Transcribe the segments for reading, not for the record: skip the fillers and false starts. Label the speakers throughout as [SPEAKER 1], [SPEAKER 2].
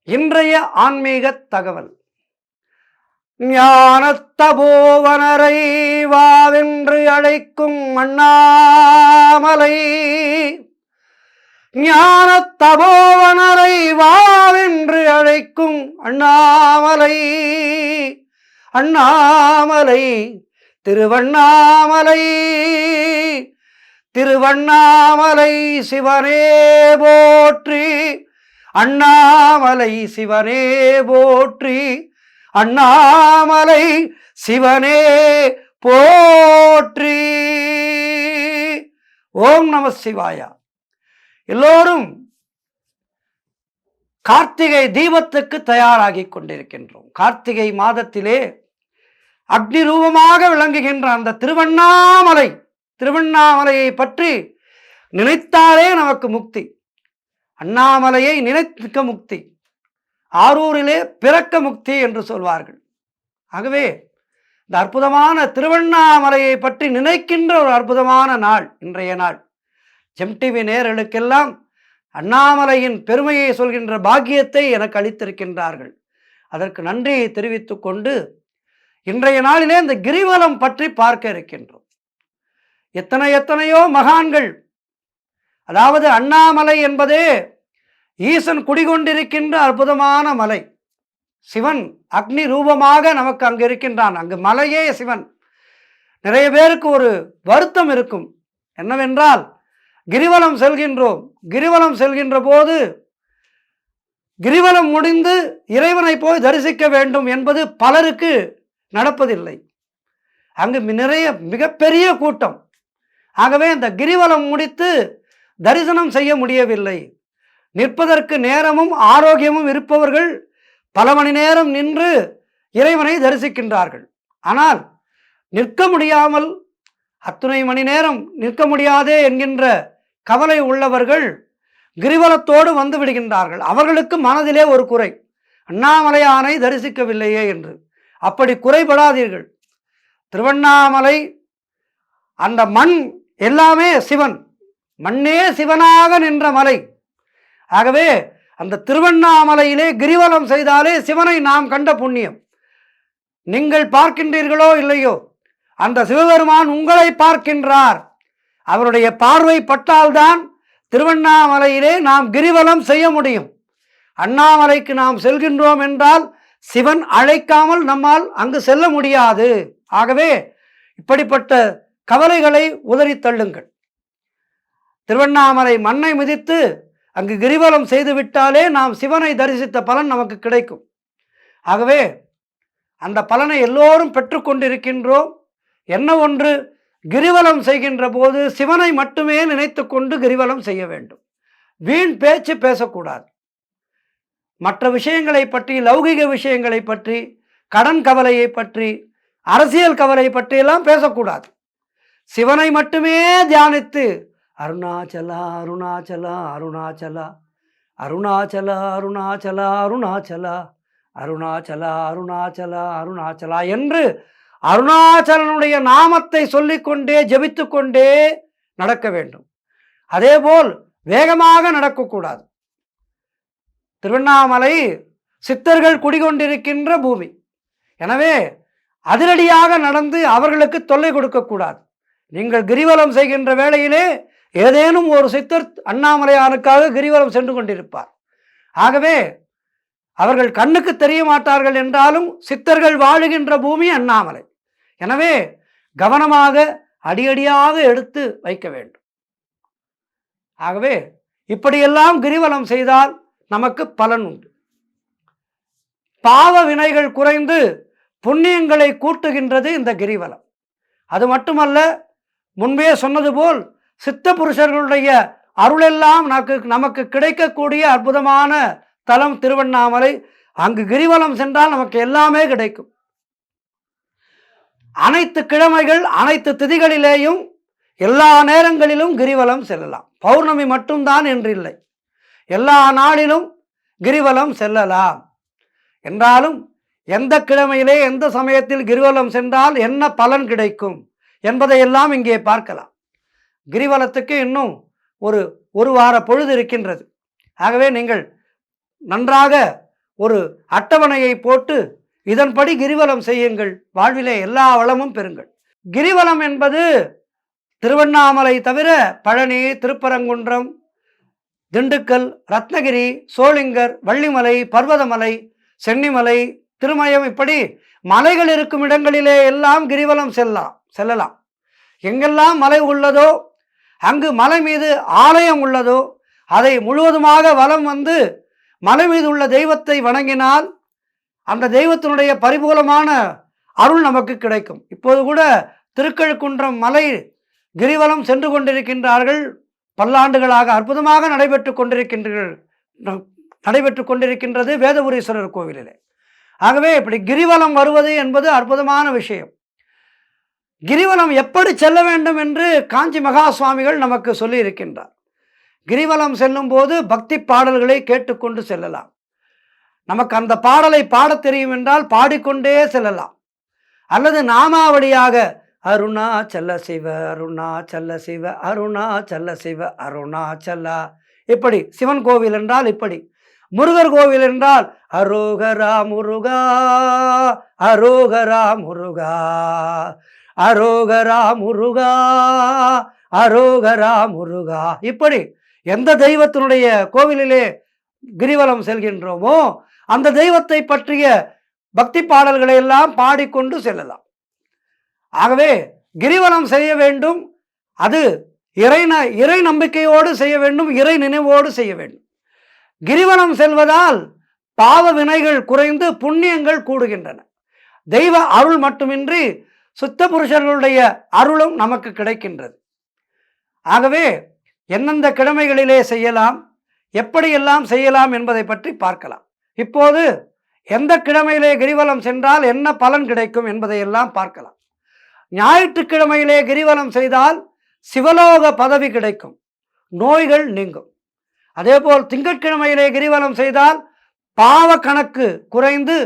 [SPEAKER 1] இன்றைய ஆன்மீக தகவல். ஞானத்தபோவனரை வாவென்று அழைக்கும் அண்ணாமலை. ஞானத்தபோவனரை வாவென்று அழைக்கும் அண்ணாமலை. அண்ணாமலை திருவண்ணாமலை. திருவண்ணாமலை சிவனே போற்றி. அண்ணாமலை சிவனே போற்றி. அண்ணாமலை சிவனே போற்றி. ஓம் நம சிவாயா. எல்லோரும் கார்த்திகை தீபத்துக்கு தயாராகி கொண்டிருக்கின்றோம். கார்த்திகை மாதத்திலே அக்னி ரூபமாக விளங்குகின்ற அந்த திருவண்ணாமலையை பற்றி நினைத்தாலே நமக்கு முக்தி. அண்ணாமலையை நினைக்க முக்தி, ஆரூரிலே பிறக்க முக்தி என்று சொல்வார்கள். ஆகவே இந்த அற்புதமான திருவண்ணாமலையை பற்றி நினைக்கின்ற ஒரு அற்புதமான நாள் இன்றைய நாள். ஜெம் டிவி நேயர்களுக்கெல்லாம் அண்ணாமலையின் பெருமையை சொல்கின்ற பாக்கியத்தை எனக்கு அளித்திருக்கின்றார்கள். அதற்கு நன்றியை தெரிவித்துக் கொண்டு இன்றைய நாளிலே இந்த கிரிவலம் பற்றி பார்க்க இருக்கின்றோம். எத்தனையோ மகான்கள், அதாவது அண்ணாமலை என்பதே ஈசன் குடிகொண்டிருக்கின்ற அற்புதமான மலை. சிவன் அக்னி ரூபமாக நமக்கு அங்கு இருக்கின்றான். அங்கு மலையே சிவன். நிறைய பேருக்கு ஒரு வருத்தம் இருக்கும். என்னவென்றால், கிரிவலம் செல்கின்றோம். கிரிவலம் செல்கின்ற போது கிரிவலம் முடிந்து இறைவனை போய் தரிசிக்க வேண்டும் என்பது பலருக்கு நடப்பதில்லை. அங்கு நிறைய மிகப்பெரிய கூட்டம். ஆகவே இந்த கிரிவலம் முடித்து தரிசனம் செய்ய முடியவில்லை. நிற்பதற்கு நேரமும் ஆரோக்கியமும் இருப்பவர்கள் பல மணி நேரம் நின்று இறைவனை தரிசிக்கின்றார்கள். ஆனால் நிற்க முடியாமல் அத்துணை மணி நேரம் நிற்க முடியாதே என்கின்ற கவலை உள்ளவர்கள் கிரிவலத்தோடு வந்து விடுகின்றார்கள். அவர்களுக்கு மனதிலே ஒரு குறை, அண்ணாமலையானை தரிசிக்கவில்லையே என்று. அப்படி குறைபடாதீர்கள். திருவண்ணாமலை அந்த மண் எல்லாமே சிவன், மண்ணே சிவனாக நின்ற மலை. ஆகவே அந்த திருவண்ணாமலையிலே கிரிவலம் செய்தாலே சிவனை நாம் கண்ட புண்ணியம். நீங்கள் பார்க்கின்றீர்களோ இல்லையோ, அந்த சிவபெருமான் உங்களை பார்க்கின்றார். அவருடைய பார்வை பட்டால்தான் திருவண்ணாமலையிலே நாம் கிரிவலம் செய்ய முடியும். அண்ணாமலைக்கு நாம் செல்கின்றோம் என்றால் சிவன் அழைக்காமல் நம்மால் அங்கு செல்ல முடியாது. ஆகவே இப்படிப்பட்ட கவலைகளை உதறி தள்ளுங்கள். திருவண்ணாமலை மண்ணை மிதித்து அங்கு கிரிவலம் செய்துவிட்டாலே நாம் சிவனை தரிசித்த பலன் நமக்கு கிடைக்கும். ஆகவே அந்த பலனை எல்லோரும் பெற்றுக்கொண்டிருக்கின்றோம். என்ன ஒன்று, கிரிவலம் செய்கின்ற போது சிவனை மட்டுமே நினைத்து கொண்டு கிரிவலம் செய்ய வேண்டும். வீண் பேச்சு பேசக்கூடாது. மற்ற விஷயங்களை பற்றி, லௌகிக விஷயங்களை பற்றி, கடன் கவலையை பற்றி, அரசியல் கவலை பற்றியெல்லாம் பேசக்கூடாது. சிவனை மட்டுமே தியானித்து அருணாச்சலா அருணாச்சலா அருணாச்சலா அருணாச்சலா அருணாச்சலா அருணாச்சலா அருணாச்சலா அருணாச்சலா அருணாச்சலா என்று அருணாச்சலனுடைய நாமத்தை சொல்லிக்கொண்டே ஜபித்து கொண்டே நடக்க வேண்டும். அதேபோல் வேகமாக நடக்கக்கூடாது. திருவண்ணாமலை சித்தர்கள் குடிகொண்டிருக்கின்ற பூமி. எனவே அதிரடியாக நடந்து அவர்களுக்கு தொல்லை கொடுக்கக்கூடாது. நீங்கள் கிரிவலம் செய்கின்ற வேளையிலே ஏதேனும் ஒரு சித்தர் அண்ணாமலையானுக்காக கிரிவலம் சென்று கொண்டிருப்பார். ஆகவே அவர்கள் கண்ணுக்கு தெரிய மாட்டார்கள் என்றாலும் சித்தர்கள் வாழுகின்ற பூமி அண்ணாமலை. எனவே கவனமாக அடியடியாக எடுத்து வைக்க வேண்டும். ஆகவே இப்படியெல்லாம் கிரிவலம் செய்தால் நமக்கு பலன் உண்டு. பாவ வினைகள் குறைந்து புண்ணியங்களை கூட்டுகின்றது இந்த கிரிவலம். அது மட்டுமல்ல, முன்பே சொன்னது போல் சித்த புருஷர்களுடைய அருளெல்லாம் நமக்கு கிடைக்கக்கூடிய அற்புதமான தலம் திருவண்ணாமலை. அங்கு கிரிவலம் சென்றால் நமக்கு எல்லாமே கிடைக்கும். அனைத்து கிழமைகள், அனைத்து திதிகளிலேயும் எல்லா நேரங்களிலும் கிரிவலம் செல்லலாம். பௌர்ணமி மட்டும்தான் என்றில்லை, எல்லா நாளிலும் கிரிவலம் செல்லலாம். என்றாலும் எந்த கிழமையிலே எந்த சமயத்தில் கிரிவலம் சென்றால் என்ன பலன் கிடைக்கும் என்பதையெல்லாம் இங்கே பார்க்கலாம். கிரிவலத்துக்கு இன்னும் ஒரு வார பொழுது இருக்கின்றது. ஆகவே நீங்கள் நன்றாக ஒரு அட்டவணையை போட்டு இதன்படி கிரிவலம் செய்யுங்கள், வாழ்விலே எல்லா வளமும் பெறுங்கள். கிரிவலம் என்பது திருவண்ணாமலை தவிர பழனி, திருப்பரங்குன்றம், திண்டுக்கல், ரத்னகிரி, சோளிங்கர், வள்ளிமலை, பர்வதமலை, சென்னிமலை, திருமயம், இப்படி மலைகள் இருக்கும் இடங்களிலே எல்லாம் கிரிவலம் செல்லலாம். எங்கெல்லாம் மலை உள்ளதோ, அங்கு மலை மீது ஆலயம் உள்ளதோ, அதை முழுவதுமாக வலம் வந்து மலை மீது உள்ள தெய்வத்தை வணங்கினால் அந்த தெய்வத்தினுடைய பரிபூலமான அருள் நமக்கு கிடைக்கும். இப்போது கூட திருக்கழுக்குன்றம் மலை கிரிவலம் சென்று கொண்டிருக்கின்றார்கள். பல்லாண்டுகளாக அற்புதமாக நடைபெற்று கொண்டிருக்கின்றது வேதபுரீஸ்வரர் கோவிலிலே. ஆகவே இப்படி கிரிவலம் வருவது என்பது அற்புதமான விஷயம். கிரிவலம் எப்படி செல்ல வேண்டும் என்று காஞ்சி மகா சுவாமிகள் நமக்கு சொல்லி இருக்கின்றார். கிரிவலம் செல்லும் போது பக்தி பாடல்களை கேட்டுக்கொண்டு செல்லலாம். நமக்கு அந்த பாடலை பாடத் தெரியும் என்றால் பாடிக்கொண்டே செல்லலாம். அல்லது நாமாவளியாக அருணாச்சல சிவ அருணாச்சல சிவ அருணாச்சல சிவ அருணாச்சலா, இப்படி சிவன் கோவில் என்றால் இப்படி, முருகர் கோவில் என்றால் அரோகரா முருகா அரோகரா முருகா அரோகரா முருகா அரோகரா முருகா, இப்படி எந்த தெய்வத்தினுடைய கோவிலிலே கிரிவலம் செல்கின்றோமோ அந்த தெய்வத்தை பற்றிய பக்தி பாடல்களை எல்லாம் பாடிக்கொண்டு செல்லலாம். ஆகவே கிரிவலம் செய்ய வேண்டும். அது இறை நம்பிக்கையோடு செய்ய வேண்டும், இறை நினைவோடு செய்ய வேண்டும். கிரிவலம் செல்வதால் பாவ வினைகள் குறைந்து புண்ணியங்கள் கூடுகின்றன. தெய்வ அருள் மட்டுமின்றி சுத்த புருஷர்களுடைய அருளும் நமக்கு கிடைக்கின்றது. ஆகவே எந்தெந்த கிழமைகளிலே செய்யலாம், எப்படியெல்லாம் செய்யலாம் என்பதை பற்றி பார்க்கலாம். இப்போது எந்த கிழமையிலே கிரிவலம் சென்றால் என்ன பலன் கிடைக்கும் என்பதையெல்லாம் பார்க்கலாம். ஞாயிற்றுக்கிழமையிலே கிரிவலம் செய்தால் சிவலோக பதவி கிடைக்கும், நோய்கள் நீங்கும். அதேபோல் திங்கட்கிழமையிலே கிரிவலம் செய்தால் பாவ கணக்கு குறைந்து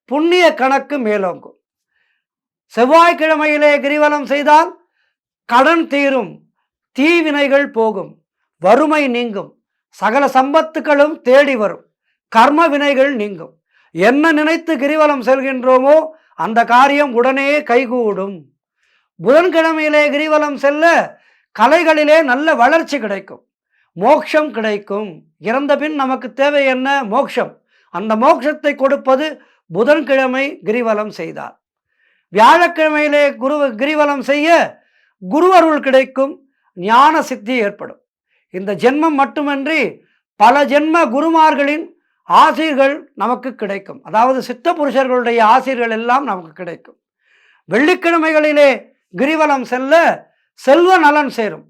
[SPEAKER 1] புண்ணிய கணக்கு மேலோங்கும். செவ்வாய்க்கிழமையிலே கிரிவலம் செய்தால் கடன் தீரும், தீவினைகள் போகும், வறுமை நீங்கும், சகல சம்பத்துக்களும் தேடி வரும், கர்ம வினைகள் நீங்கும். என்ன நினைத்து கிரிவலம் செல்கின்றோமோ அந்த காரியம் உடனே கைகூடும். புதன்கிழமையிலே கிரிவலம் செல்ல கலைகளிலே நல்ல வளர்ச்சி கிடைக்கும், மோட்சம் கிடைக்கும். இறந்த பின் நமக்கு தேவை என்ன? மோட்சம். அந்த மோட்சத்தை கொடுப்பது புதன்கிழமை கிரிவலம் செய்தார். வியாழக்கிழமையிலே கிரிவலம் செய்ய குருவருள் கிடைக்கும், ஞான சித்தி ஏற்படும். இந்த ஜென்மம் மட்டுமன்றி பல ஜென்ம குருமார்களின் ஆசீர்கள் நமக்கு கிடைக்கும். அதாவது சித்த புருஷர்களுடைய ஆசீர்கள் எல்லாம் நமக்கு கிடைக்கும். வெள்ளிக்கிழமைகளிலே கிரிவலம் செல்ல செல்வ நலன் சேரும்,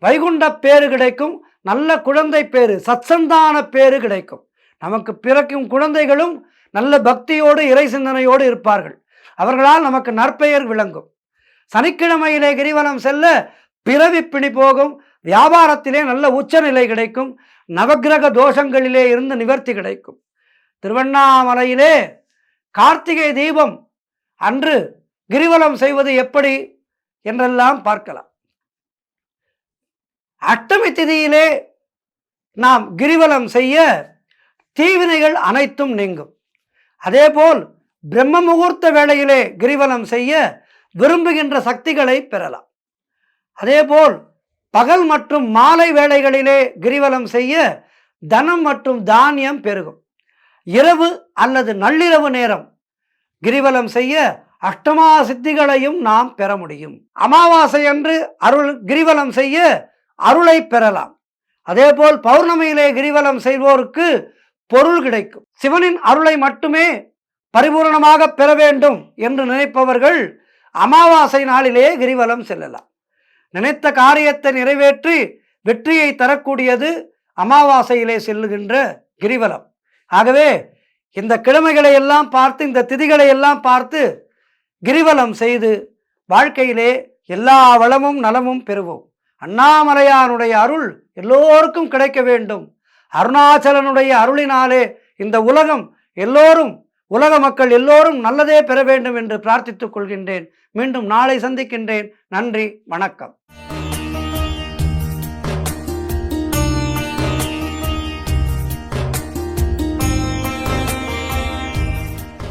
[SPEAKER 1] வைகுண்ட பேறு கிடைக்கும், நல்ல குழந்தை பேறு, சத்சந்தான பேறு கிடைக்கும். நமக்கு பிறக்கும் குழந்தைகளும் நல்ல பக்தியோடு இறை சிந்தனையோடு இருப்பார்கள். அவர்களால் நமக்கு நற்பெயர் விளங்கும். சனிக்கிழமையிலே கிரிவலம் செல்ல பிறவி பிணி போகும், வியாபாரத்திலே நல்ல உச்சநிலை கிடைக்கும், நவக்கிரக தோஷங்களிலே இருந்து நிவர்த்தி கிடைக்கும். திருவண்ணாமலையிலே கார்த்திகை தீபம் அன்று கிரிவலம் செய்வது எப்படி என்றெல்லாம் பார்க்கலாம். அஷ்டமி திதியிலே நாம் கிரிவலம் செய்ய தீவினைகள் அனைத்தும் நீங்கும். அதேபோல் பிரம்ம முகூர்த்த வேளையிலே கிரிவலம் செய்ய விரும்புகின்ற சக்திகளை பெறலாம். அதேபோல் பகல் மற்றும் மாலை வேளைகளிலே கிரிவலம் செய்ய தனம் மற்றும் தானியம் பெருகும். இரவு அல்லது நள்ளிரவு நேரம் கிரிவலம் செய்ய அஷ்டமா சித்திகளையும் நாம் பெற முடியும். அமாவாசை அன்று கிரிவலம் செய்ய அருளை பெறலாம். அதேபோல் பௌர்ணமியிலே கிரிவலம் செய்வோருக்கு பொருள் கிடைக்கும். சிவனின் அருளை மட்டுமே பரிபூர்ணமாக பெற வேண்டும் என்று நினைப்பவர்கள் அமாவாசை நாளிலே கிரிவலம் செல்லலாம். நினைத்த காரியத்தை நிறைவேற்றி வெற்றியை தரக்கூடியது அமாவாசையிலே செல்லுகின்ற கிரிவலம். ஆகவே இந்த கிழமைகளை எல்லாம் பார்த்து, இந்த திதிகளை எல்லாம் பார்த்து கிரிவலம் செய்து வாழ்க்கையிலே எல்லா வளமும் நலமும் பெறுவோம். அண்ணாமலையானுடைய அருள் எல்லோருக்கும் கிடைக்க வேண்டும். அருணாச்சலனுடைய அருளினாலே இந்த உலக மக்கள் எல்லோரும் நல்லதே பெற வேண்டும் என்று பிரார்த்தித்துக் கொள்கின்றேன். மீண்டும் நாளை சந்திக்கின்றேன். நன்றி, வணக்கம்.